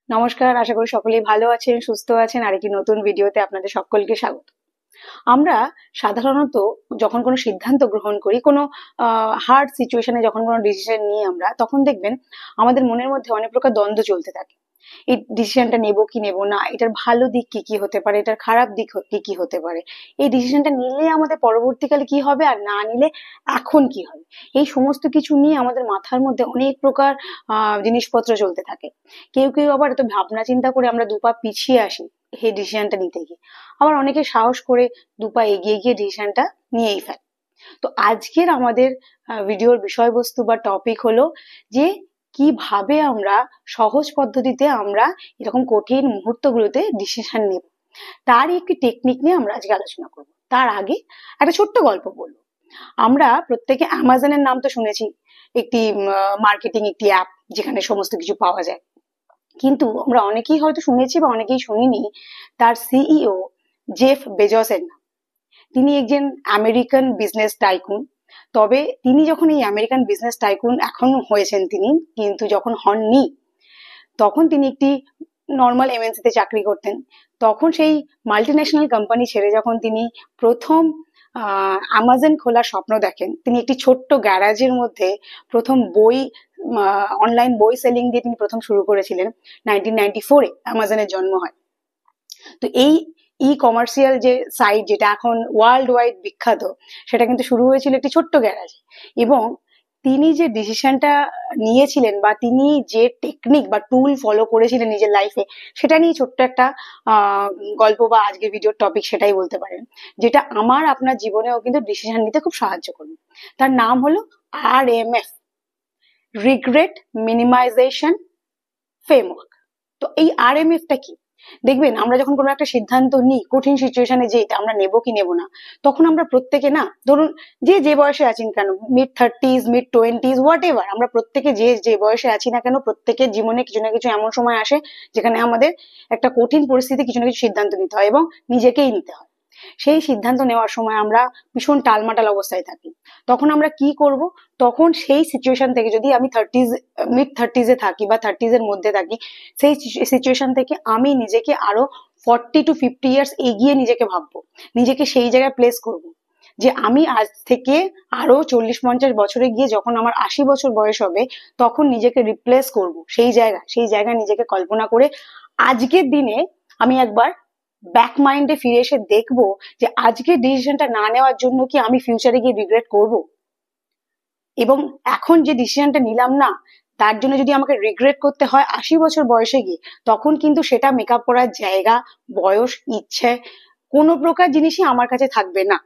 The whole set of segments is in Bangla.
নমস্কার, আশা করি সকলেই ভালো আছেন, সুস্থ আছেন। আরেকটি নতুন ভিডিওতে আপনাদের সকলকে স্বাগত। আমরা সাধারণত যখন কোনো সিদ্ধান্ত গ্রহণ করি, কোনো হার্ড সিচুয়েশনে যখন কোনো ডিসিশন নিই আমরা, তখন দেখবেন আমাদের মনের মধ্যে অনেক প্রকার দ্বন্দ্ব চলতে থাকে। এই ডিসিশনটা নেব কি নেব না, এটার ভালো দিক কি কি হতে পারে, এটার খারাপ দিক কি কি হতে পারে, এই ডিসিশনটা নিলে আমাদের পরবর্তীকালে কি হবে আর না নিলে এখন কি হবে, এই সমস্ত কিছু নিয়ে আমাদের মাথার মধ্যে অনেক প্রকার জিনিসপত্র চলতে থাকে। কেউ কেউ আবার এত ভাবনা চিন্তা করে আমরা দুপা পিছিয়ে আসি এই ডিসিশনটা নিতে গিয়ে, আবার অনেকে সাহস করে দুপা এগিয়ে গিয়ে ডিসিশনটা নিয়েই ফেলে। তো আজকের আমাদের ভিডিওর বিষয়বস্তু বা টপিক হলো যে কিভাবে আমরা সহজ পদ্ধতিতে আমরা এরকম কঠিন মুহূর্তগুলোতে ডিসিশন নেব, তারই একটি টেকনিক নিয়ে আমরা আজকে আলোচনা করব। তার আগে একটা ছোট্ট গল্প বলবো। আমরা প্রত্যেকে অ্যামাজনের নাম তো শুনেছি, একটি মার্কেটিং একটি অ্যাপ যেখানে সমস্ত কিছু পাওয়া যায়। কিন্তু আমরা অনেকেই হয়তো শুনেছি বা অনেকেই শুনিনি তার সিইও জেফ বেজসের নাম। তিনি একজন আমেরিকান বিজনেস টাইকুন। তবে তিনি যখন এই আমেরিকান বিজনেস টাইকুন এখন হয়েছেন তিনি, কিন্তু যখন হননি তখন তিনি একটি নর্মাল এমএনসিতে চাকরি করতেন। তখন সেই মাল্টিন্যাশনাল কোম্পানি ছেড়ে যখন তিনি প্রথম অ্যামাজন খোলার স্বপ্ন দেখেন, তিনি একটি ছোট্ট গ্যারাজের মধ্যে প্রথম বই অনলাইন বই সেলিং দিয়ে তিনি প্রথম শুরু করেছিলেন। 1994-এ অ্যামাজনের জন্ম হয়। তো এই কমার্শিয়াল যে সাইট যেটা এখন ওয়ার্ল্ড ওয়াইড বিখ্যাত, সেটা কিন্তু শুরু হয়েছিল একটি ছোট্ট গ্যারাজে। এবং তিনি যে ডিসিশনটা নিয়েছিলেন বা তিনি যে টেকনিক বা টুল ফলো করেছিলেন নিজের লাইফে, সেটা নিয়ে ছোট্ট একটা গল্প বা আজকের ভিডিওর টপিক সেটাই বলতে পারেন, যেটা আমার আপনার জীবনেও কিন্তু ডিসিশন নিতে খুব সাহায্য করবে। তার নাম হলো RMF, রিগ্রেট মিনিমাইজেশন ফ্রেমওয়ার্ক। তো এই RMF-টা কি? দেখবেন আমরা যখন কোনো একটা সিদ্ধান্ত নিই কঠিন সিচুয়েশনে, যে এটা আমরা নেব কি নেব না, তখন আমরা প্রত্যেকে না, ধরুন যে বয়সে আছেন কেন, mid-30s, mid-20s, হোয়াট এভার, আমরা প্রত্যেকে যে বয়সে আছি না কেন, প্রত্যেকের জীবনে কিছু না কিছু এমন সময় আসে যেখানে আমাদের একটা কঠিন পরিস্থিতি কিছু না কিছু সিদ্ধান্ত নিতে হয় এবং নিজেকেই নিতে হয়। সেই সিদ্ধান্ত নেওয়ার সময় আমরা ভীষণ টালমাটাল অবস্থায় থাকি। তখন আমরা কি করব? তখন সেই সিচুয়েশন থেকে, যদি আমি mid-30s-এ থাকি বা 30s-এর মধ্যে থাকি, সেই সিচুয়েশন থেকে আমি নিজেকে আরো 40 to 50 ইয়ার্স এগিয়ে নিজেকে ভাববো, নিজেকে সেই জায়গায় প্লেস করব যে আমি আজ থেকে আরো 40-50 বছরে গিয়ে যখন আমার 80 বছর বয়স হবে, তখন নিজেকে রিপ্লেস করব সেই জায়গায় নিজেকে কল্পনা করে আজকের দিনে আমি একবার ব্যাক মাইন্ডে ফিরে এসে দেখবো যে আজকের ডিসিশনটা না নেওয়ার জন্য কি আমি ফিউচারে গিয়ে রিগ্রেট করব, এবং এখন যে ডিসিশনটা নিলাম না তার জন্য যদি আমাকে রিগ্রেট করতে হয় 80 বছর বয়সে গিয়ে, তখন কিন্তু সেটা মেকআপ করার জায়গা, বয়স, ইচ্ছে কোনো প্রকার জিনিসই আমার কাছে থাকবে না।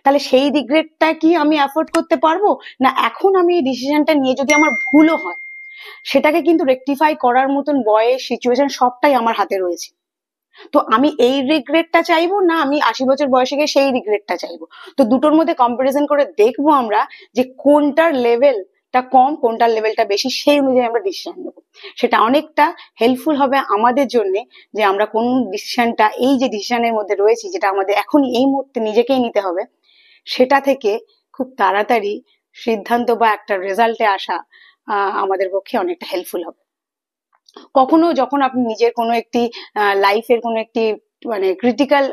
তাহলে সেই রিগ্রেটটা কি আমি অ্যাফোর্ড করতে পারবো না? এখন আমি এই ডিসিশনটা নিয়ে যদি আমার ভুলও হয়, সেটাকে কিন্তু রেকটিফাই করার মতন বয়স, সিচুয়েশন সবটাই আমার হাতে রয়েছে। তো আমি এই রিগ্রেটটা চাইবো না আমি 80 বছর বয়সে গিয়ে সেই রিগ্রেটটা চাইবো? তো দুটোর মধ্যে কম্পারিজন করে দেখবো আমরা যে কোনটার লেভেলটা কম, কোনটার লেভেলটা বেশি, সেই অনুযায়ী আমরা ডিসিশন নেবো। সেটা অনেকটা হেল্পফুল হবে আমাদের জন্য, যে আমরা কোন ডিসিশনটা, এই যে ডিসিশনের মধ্যে রয়েছি যেটা আমাদের এখনই এই মুহূর্তে নিজেকেই নিতে হবে, সেটা থেকে খুব তাড়াতাড়ি সিদ্ধান্ত বা একটা রেজাল্টে আসা আমাদের পক্ষে অনেকটা হেল্পফুল হবে। কখনো যখন আপনি নিজের কোনো একটি লাইফের কোনো একটি মানে ক্রিটিক্যাল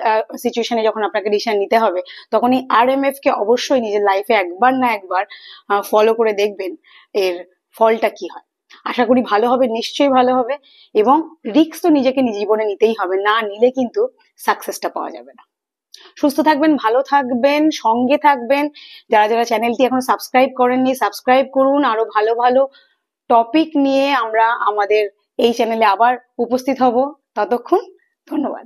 সিচুয়েশনে যখন আপনাকে ডিসিশন নিতে হবে, তখন এই RMF কে অবশ্যই নিজের লাইফে একবার না একবার ফলো করে দেখবেন এর ফলটা কি হয়। আশা করি ভালো হবে, নিশ্চয়ই ভালো হবে। এবং রিস্ক তো নিজেকে জীবনে নিতেই হবে, না নিলে কিন্তু সাকসেসটা পাওয়া যাবে না। সুস্থ থাকবেন, ভালো থাকবেন, সঙ্গে থাকবেন। যারা যারা চ্যানেলটি এখনো সাবস্ক্রাইব করেননি, সাবস্ক্রাইব করুন। আরো ভালো ভালো টপিক নিয়ে আমরা আমাদের এই চ্যানেলে আবার উপস্থিত হব। ততক্ষণ ধন্যবাদ।